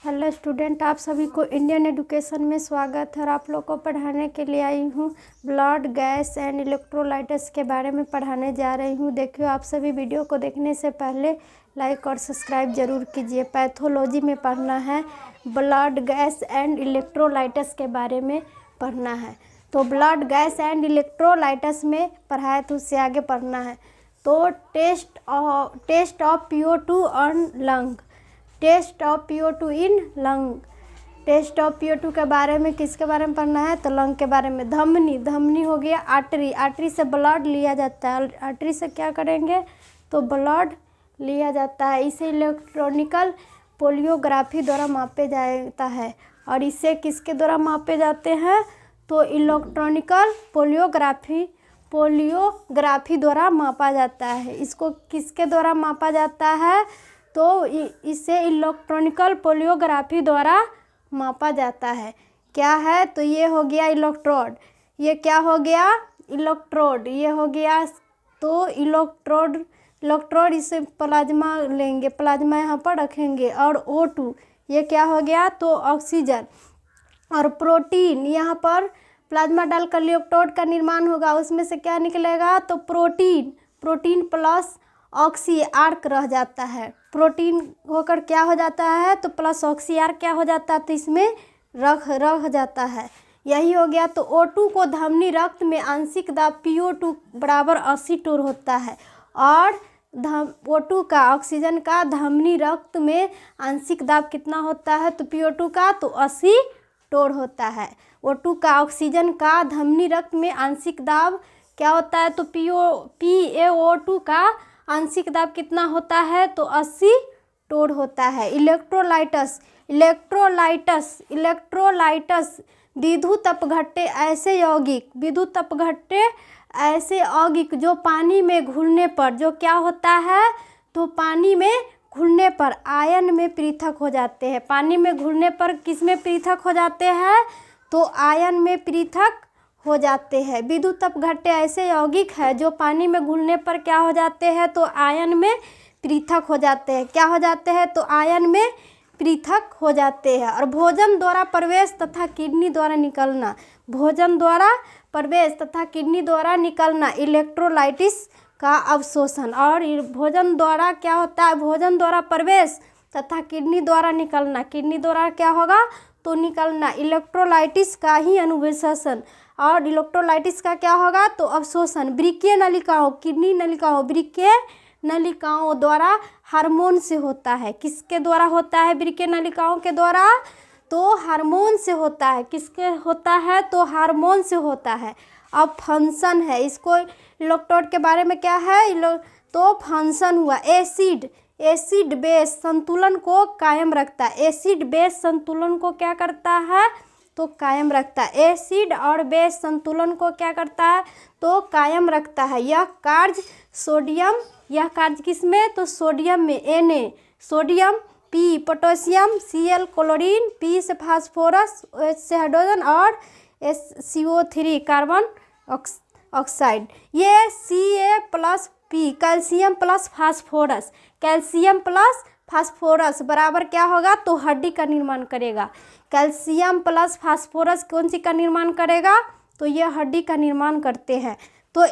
Hello student, आप सभी को इंडियन एजुकेशन में स्वागत है। और आप लोग को पढ़ाने के लिए आई हूँ ब्लड गैस एंड इलेक्ट्रोलाइट्स के बारे में पढ़ाने जा रही हूँ। देखियो, आप सभी वीडियो को देखने से पहले लाइक और सब्सक्राइब जरूर कीजिए। पैथोलॉजी में पढ़ना है, ब्लड गैस एंड इलेक्ट्रोलाइट्स के बारे में पढ़ना है। तो ब्लड गैस एंड इलेक्ट्रोलाइट्स में पढ़ा है तो उससे आगे पढ़ना है। तो test of PO2 on lung, test of PO2 in lung. Test of PO2 के बारे में किसके बारे में पढ़ना है? तो लंग के बारे में। धमनी हो गया आर्टरी, आर्टरी से ब्लड लिया जाता है। आर्टरी से क्या करेंगे? तो ब्लड लिया जाता है। इसे इलेक्ट्रॉनिकल पोलियोग्राफी द्वारा मापे जाता है। और इसे किसके द्वारा मापे जाते हैं? तो इलेक्ट्रॉनिकल पोलियोग्राफी द्वारा मापा जाता है। इसको किसके द्वारा मापा जाता है? तो इसे इलेक्ट्रॉनिकल पोलियोग्राफी द्वारा मापा जाता है। क्या है? तो ये हो गया इलेक्ट्रोड। ये क्या हो गया? इलेक्ट्रोड। ये हो गया तो इलेक्ट्रोड इसे प्लाज्मा लेंगे, प्लाज्मा यहाँ पर रखेंगे। और O2 ये क्या हो गया? तो ऑक्सीजन। और प्रोटीन, यहाँ पर प्लाज्मा डालकर इलेक्ट्रोड का निर्माण होगा। उसमें से क्या निकलेगा? तो प्रोटीन प्लस ऑक्सी आर्क रह जाता है। प्रोटीन होकर क्या हो जाता है? तो प्लस ऑक्सी आर्क क्या हो जाता है? तो इसमें रह जाता है। यही हो गया। तो O2 को धमनी रक्त में आंशिक दाब PO2 बराबर 80 टोर होता है। और O2 का, ऑक्सीजन का धमनी रक्त में आंशिक दाब कितना होता है? तो PO2 का तो 80 टोर होता है। O2 का, ऑक्सीजन का धमनी रक्त में आंशिक दाब क्या होता है? तो PaO2 का आंशिक दाब कितना होता है? तो 80 टोर होता है। इलेक्ट्रोलाइट्स विद्युत अपघट्य ऐसे यौगिक जो पानी में घुलने पर जो क्या होता है? तो पानी में घुलने पर आयन में पृथक हो जाते हैं। पानी में घुलने पर किस में पृथक हो जाते हैं? तो आयन में पृथक हो जाते हैं। विद्युत अपघट्य ऐसे यौगिक है जो पानी में घुलने पर क्या हो जाते हैं? तो आयन में पृथक हो जाते हैं। क्या हो जाते हैं? तो आयन में पृथक हो जाते हैं। और भोजन द्वारा प्रवेश तथा किडनी द्वारा निकलना, भोजन द्वारा प्रवेश तथा किडनी द्वारा निकलना इलेक्ट्रोलाइटिस का अवशोषण। और भोजन द्वारा क्या होता है? भोजन द्वारा प्रवेश तथा किडनी द्वारा निकलना, किडनी द्वारा क्या होगा? तो निकलना इलेक्ट्रोलाइटिस का ही अनुशोषण। और इलेक्ट्रोलाइटिस का क्या होगा? तो अवशोषण। वृक्कीय नलिकाओं, किडनी नलिकाओं, वृक्कीय नलिकाओं द्वारा हार्मोन से होता है। किसके द्वारा होता है? वृक्कीय नलिकाओं के द्वारा। तो हार्मोन से होता है। किसके होता है? तो हार्मोन से होता है। अब फंक्शन है, इसको इलेक्ट्रोड के बारे में क्या है? तो फंक्शन हुआ एसिड बेस संतुलन को कायम रखता है। एसिड बेस संतुलन को क्या करता है? तो कायम रखता है। एसिड और बेस संतुलन को क्या करता है? तो कायम रखता है। यह कार्य किस में? तो सोडियम में Na, sodium P, potassium Cl, chlorine P से फास्फोरस, H से हाइड्रोजन और CO3 कार्बन ऑक्साइड। ये Ca+P calcium plus phosphorus, calcium plus phosphorus बराबर क्या होगा? तो हड्डी का निर्माण करेगा। कैल्शियम प्लस फास्फोरस कौन सी का निर्माण करेगा? तो यह हड्डी का निर्माण करते हैं। तो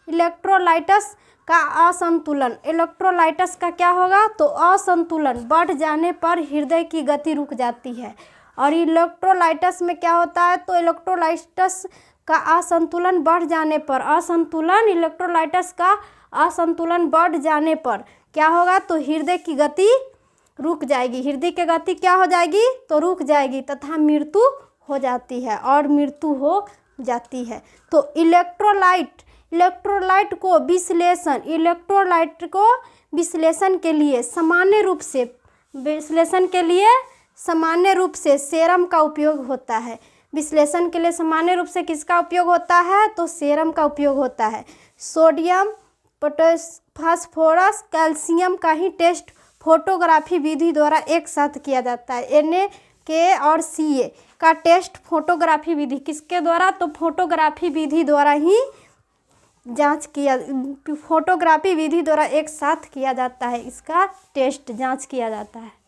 इलेक्ट्रोलाइट्स का असंतुलन, इलेक्ट्रोलाइट्स का क्या होगा? तो असंतुलन बढ़ जाने पर हृदय की गति रुक जाती है। और इलेक्ट्रोलाइट्स में क्या होता है? तो इलेक्ट्रोलाइट्स का असंतुलन बढ़ जाने पर, इलेक्ट्रोलाइट्स का असंतुलन बढ़ जाने पर क्या होगा? तो हृदय की गति रुक जाएगी। हृदय की गति क्या हो जाएगी? तो रुक जाएगी तथा मृत्यु हो जाती है। और मृत्यु हो जाती है। तो इलेक्ट्रोलाइट को विश्लेषण के लिए सामान्य रूप से सेरम का उपयोग होता है। विश्लेषण के लिए सामान्य रूप से किसका उपयोग होता है? तो सेरम का उपयोग होता है। सोडियम, फास्फोरस, कैल्शियम का ही टेस्ट फोटोग्राफी विधि द्वारा एक साथ किया जाता है। Na, K और Ca का टेस्ट फोटोग्राफी विधि किसके द्वारा? तो फोटोग्राफी विधि द्वारा ही फोटोग्राफी विधि द्वारा एक साथ किया जाता है। इसका टेस्ट जांच किया जाता है।